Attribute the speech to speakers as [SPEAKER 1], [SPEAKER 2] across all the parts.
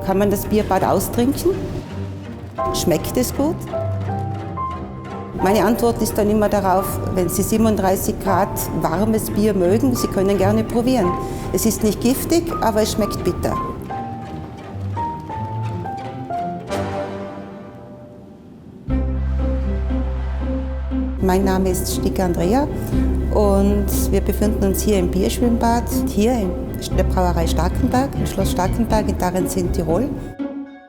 [SPEAKER 1] Kann man das Bierbad austrinken? Schmeckt es gut? Meine Antwort ist dann immer darauf, wenn Sie 37 Grad warmes Bier mögen, Sie können gerne probieren. Es ist nicht giftig, aber es schmeckt bitter. Mein Name ist Sticker Andrea und wir befinden uns hier im Bierschwimmbad, hier in der Brauerei Starkenberg, im Schloss Starkenberg in Darenz in Tirol.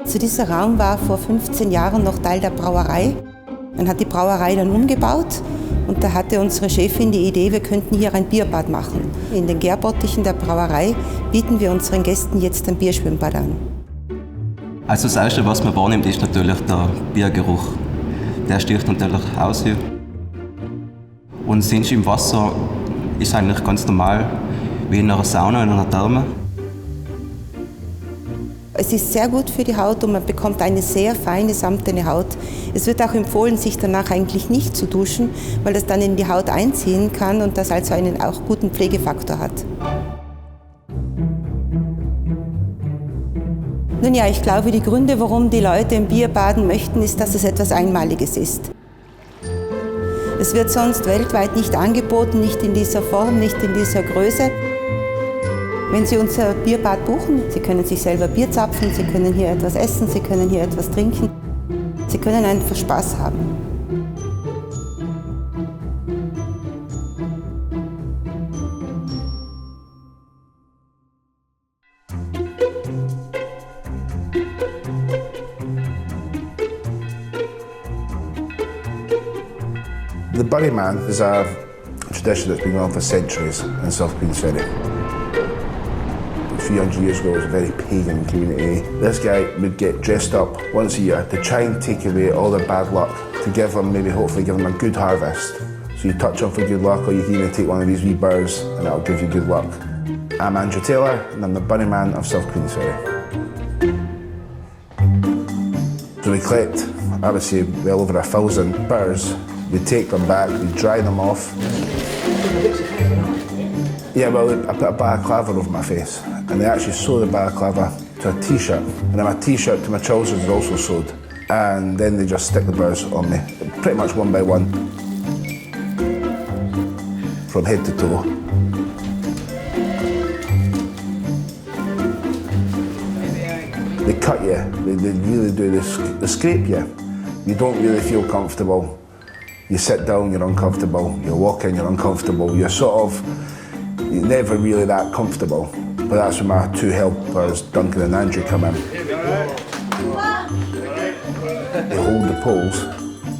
[SPEAKER 1] Dieser Raum war vor 15 Jahren noch Teil der Brauerei. Man hat die Brauerei dann umgebaut und da hatte unsere Chefin die Idee, wir könnten hier ein Bierbad machen. In den Gärbottichen der Brauerei bieten wir unseren Gästen jetzt ein Bierschwimmbad an.
[SPEAKER 2] Also das Erste, was man wahrnimmt, ist natürlich der Biergeruch. Der sticht natürlich aus hier. Und sonst im Wasser ist eigentlich ganz normal, wie in einer Sauna, in einer Therme.
[SPEAKER 1] Es ist sehr gut für die Haut und man bekommt eine sehr feine, samtene Haut. Es wird auch empfohlen, sich danach eigentlich nicht zu duschen, weil das dann in die Haut einziehen kann und das also einen auch guten Pflegefaktor hat. Nun ja, ich glaube, die Gründe, warum die Leute im Bier baden möchten, ist, dass es etwas Einmaliges ist. Es wird sonst weltweit nicht angeboten, nicht in dieser Form, nicht in dieser Größe. Wenn Sie unser Bierbad buchen, Sie können sich selber Bier zapfen, Sie können hier etwas essen, Sie können hier etwas trinken. Sie können einfach Spaß haben.
[SPEAKER 3] The Burryman is a tradition that's been going on for centuries in South Queensferry. 300 years ago, it was a very pagan community. This guy would get dressed up once a year to try and take away all their bad luck, to give them, maybe hopefully give them a good harvest. So you touch them for good luck, or you can even take one of these wee birds and that'll give you good luck. I'm Andrew Taylor and I'm the Burryman of South Queensferry. So we collect, I would say, well over 1,000 birds. We take them back, we dry them off. Yeah, well, I put a balaclava over my face and they actually sew the balaclava to a t-shirt. And then my t-shirt to my trousers is also sewed. And then they just stick the birds on me, pretty much one by one, from head to toe. They cut you, they really do, they scrape you. You don't really feel comfortable. You sit down, you're uncomfortable. You walk in, you're uncomfortable. You're never really that comfortable. But that's when my two helpers, Duncan and Andrew, come in. They hold the poles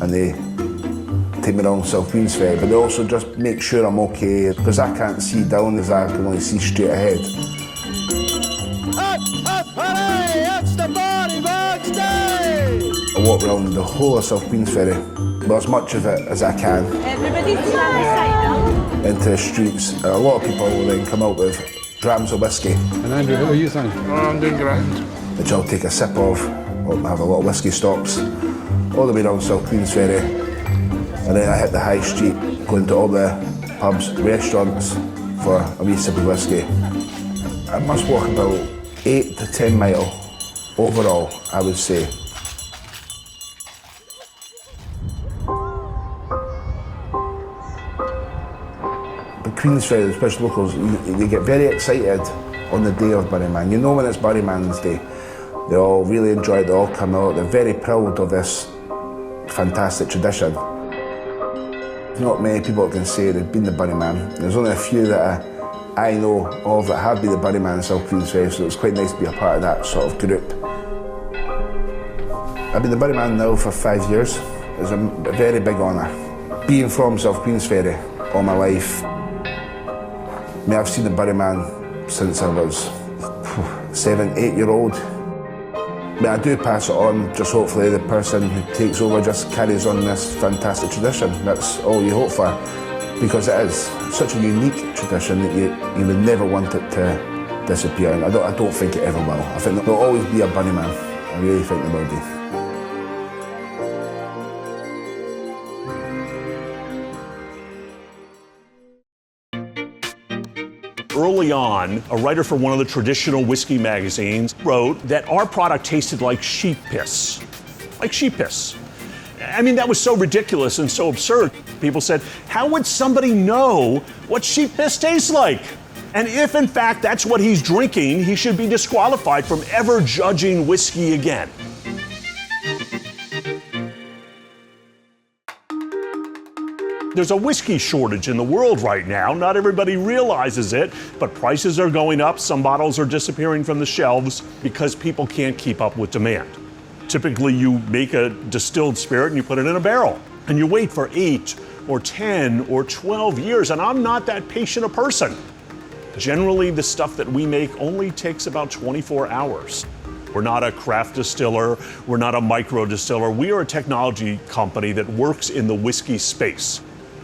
[SPEAKER 3] and they take me around South Queensferry, but they also just make sure I'm okay, because I can't see down as I can only see straight ahead. It's the Bodybugs Day! I walk around the whole of South Queensferry, well, as much of it as I can. Everybody's into the streets. A lot of people will then come out with drams of whiskey.
[SPEAKER 4] And Andrew, how are you saying?
[SPEAKER 3] Oh, I'm doing grand. Which I'll take a sip of, or have a lot of whiskey stops, all the way down South Queensferry. And then I hit the high street, going to all the pubs, restaurants for a wee sip of whiskey. I must walk about 8 to 10 mile overall, I would say. But Queensferry, especially locals, they get very excited on the day of Burryman. You know when it's Burryman's Day. They all really enjoy it, they all come out, they're very proud of this fantastic tradition. Not many people can say they've been the Burryman. There's only a few that I know of that have been the Burryman in South Queensferry, so it's quite nice to be a part of that sort of group. I've been the Burryman now for 5 years. It's a very big honour. Being from South Queensferry all my life, I mean, I've seen the Burryman since I was 7, 8-year-old. I mean, I do pass it on, just hopefully the person who takes over just carries on this fantastic tradition. That's all you hope for, because it is such a unique tradition that you would never want it to disappear. And I don't think it ever will. I think there'll always be a Burryman. I really think there will be.
[SPEAKER 5] Earl
[SPEAKER 4] early on, a writer for one of the traditional whiskey magazines wrote that our product tasted like sheep piss. Like sheep piss. I mean, that was so ridiculous and so absurd. People said, how would somebody know what sheep piss tastes like? And if, in fact, that's what he's drinking, he should be disqualified from ever judging whiskey again. There's a whiskey shortage in the world right now. Not everybody realizes it, but prices are going up. Some bottles are disappearing from the shelves because people can't keep up with demand. Typically, you make a distilled spirit and you put it in a barrel, and you wait for 8 or 10 or 12 years, and I'm not that patient a person. Generally, the stuff that we make only takes about 24 hours. We're not a craft distiller, we're not a micro distiller. We are a technology company that works in the whiskey space.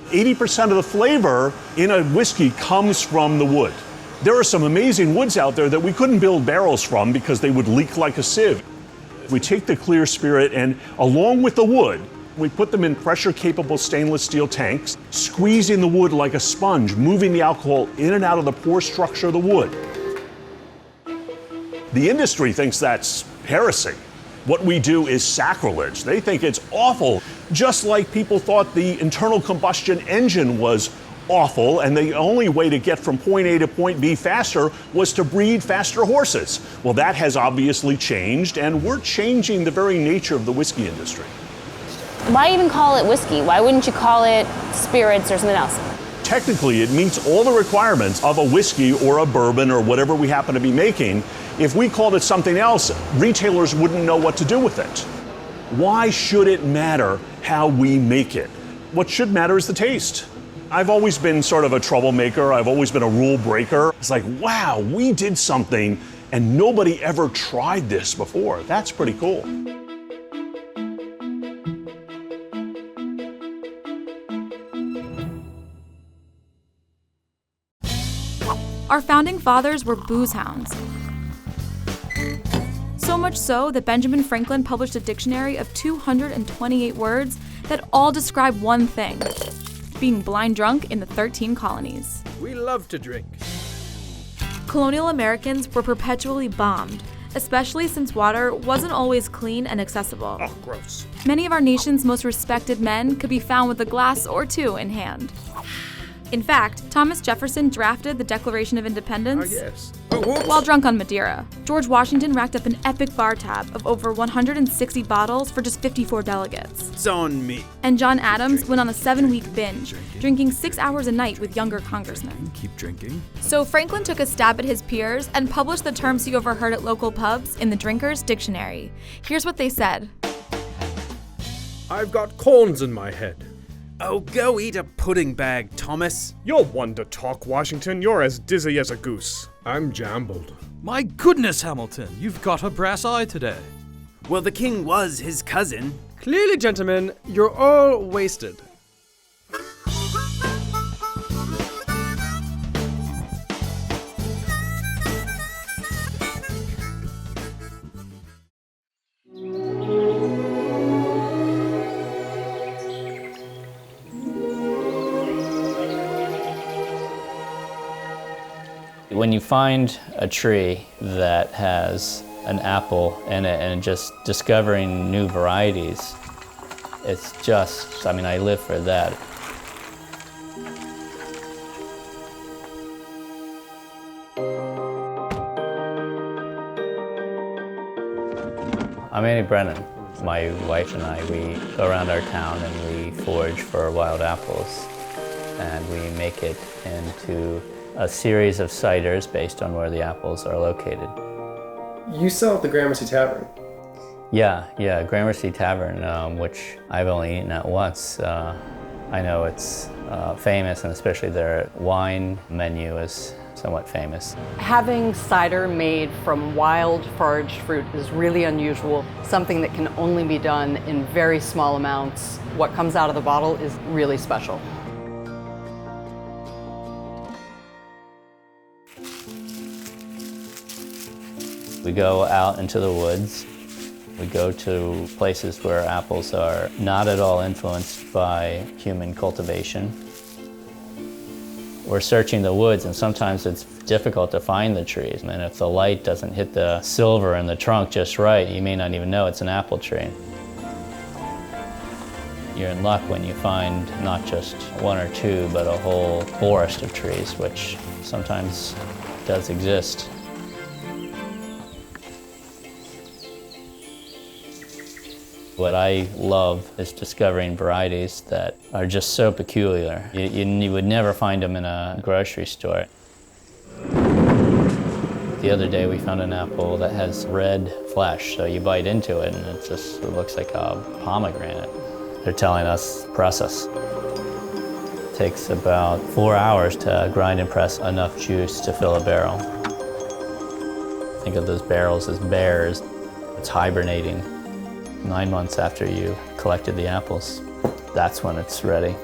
[SPEAKER 4] 80% of the flavor in a whiskey comes from the wood. There are some amazing woods out there that we couldn't build barrels from because they would leak like a sieve. We take the clear spirit and along with the wood, we put them in pressure-capable stainless steel tanks, squeezing the wood like a sponge, moving the alcohol in and out of the pore structure of the wood. The industry thinks that's heresy. What we do is sacrilege. They think it's awful, just like people thought the internal combustion engine was awful, and the only way to get from point A to point B faster was to breed faster horses. Well, that has obviously changed, and we're changing the very nature of the whiskey industry.
[SPEAKER 5] Why even call it whiskey? Why wouldn't you call it spirits or something else?
[SPEAKER 4] Technically, it meets all the requirements of a whiskey or a bourbon or whatever we happen to be making. If we called it something else, retailers wouldn't know what to do with it. Why should it matter how we make it? What should matter is the taste. I've always been sort of a troublemaker. I've always been a rule breaker. It's like, wow, we did something and nobody ever tried this before. That's pretty cool.
[SPEAKER 6] Our founding fathers were booze hounds. So much so that Benjamin Franklin published a dictionary of 228 words that all describe one thing: being blind drunk in the 13 colonies.
[SPEAKER 7] We love to drink.
[SPEAKER 6] Colonial Americans were perpetually bombed, especially since water wasn't always clean and accessible.
[SPEAKER 7] Oh, gross.
[SPEAKER 6] Many of our nation's most respected men could be found with a glass or two in hand. In fact, Thomas Jefferson drafted the Declaration of Independence while drunk on Madeira. George Washington racked up an epic bar tab of over 160 bottles for just 54 delegates.
[SPEAKER 7] It's on me.
[SPEAKER 6] And John Adams went on a 7-week binge, drinking 6 hours a night with younger congressmen.
[SPEAKER 7] Keep drinking.
[SPEAKER 6] So Franklin took a stab at his peers and published the terms he overheard at local pubs in the Drinker's Dictionary. Here's what they said.
[SPEAKER 7] I've got corns in my head. Oh, go eat a pudding bag, Thomas.
[SPEAKER 8] You're one to talk, Washington. You're as dizzy as a goose. I'm jambled.
[SPEAKER 9] My goodness, Hamilton, you've got a brass eye today.
[SPEAKER 10] Well, the king was his cousin.
[SPEAKER 8] Clearly, gentlemen, you're all wasted.
[SPEAKER 11] When you find a tree that has an apple in it and just discovering new varieties, it's just, I live for that. I'm Andy Brennan. My wife and I, we go around our town and we forage for wild apples, and we make it into a series of ciders based on where the apples are located.
[SPEAKER 8] You sell at the Gramercy Tavern.
[SPEAKER 11] Yeah, Gramercy Tavern, which I've only eaten at once. I know it's famous, and especially their wine menu is somewhat famous.
[SPEAKER 12] Having cider made from wild foraged fruit is really unusual, something that can only be done in very small amounts. What comes out of the bottle is really special.
[SPEAKER 11] We go out into the woods. We go to places where apples are not at all influenced by human cultivation. We're searching the woods, and sometimes it's difficult to find the trees. And if the light doesn't hit the silver in the trunk just right, you may not even know it's an apple tree. You're in luck when you find not just one or two, but a whole forest of trees, which sometimes does exist. What I love is discovering varieties that are just so peculiar. You would never find them in a grocery store. The other day we found an apple that has red flesh, so you bite into it and it looks like a pomegranate. They're telling us, press us. It takes about 4 hours to grind and press enough juice to fill a barrel. Think of those barrels as bears. It's hibernating. 9 months after you collected the apples, that's when it's ready.